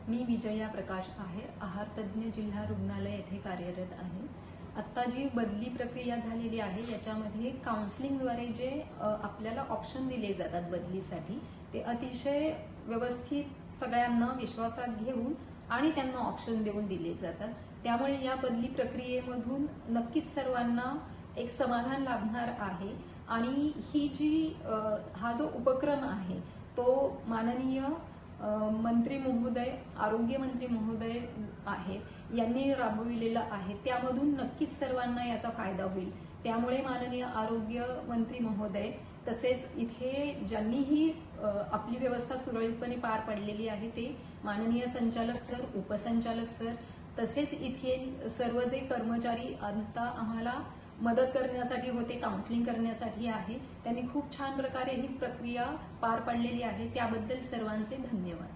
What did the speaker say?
मी विजया प्रकाश आहेर, आहार तज्ज्ञ जिल्हा रुग्णालय येथे कार्यरत आहे। आता जी बदली प्रक्रिया झालेली आहे याच्यामध्ये काउन्सिलिंगद्वारे जे आपल्याला ऑप्शन दिले जातात बदलीसाठी ते अतिशय व्यवस्थित सगळ्यांना विश्वासात घेऊन आणि त्यांना ऑप्शन देऊन दिले जातात। त्यामुळे या बदली प्रक्रियेमधून नक्कीच सर्वांना एक समाधान लाभणार आहे आणि ही जी हा जो उपक्रम आहे तो माननीय मंत्री महोदय, आरोग्य मंत्री महोदय आहेत यांनी राबविलेला आहे। त्यामधून नक्कीच सर्वांना याचा फायदा होईल। त्यामुळे माननीय आरोग्य मंत्री महोदय तसेच इथे ज्यांनीही आपली व्यवस्था सुरळीतपणे पार पाडलेली आहे ते माननीय संचालक सर, उपसंचालक सर तसेच इथे सर्व जे कर्मचारी आता आम्हाला मदत करण्यासाठी होते, काउन्सिलिंग करण्यासाठी आहे, त्यांनी खूप छान प्रकारे ही प्रक्रिया पार पाडलेली आहे। त्याबद्दल सर्वांचे धन्यवाद।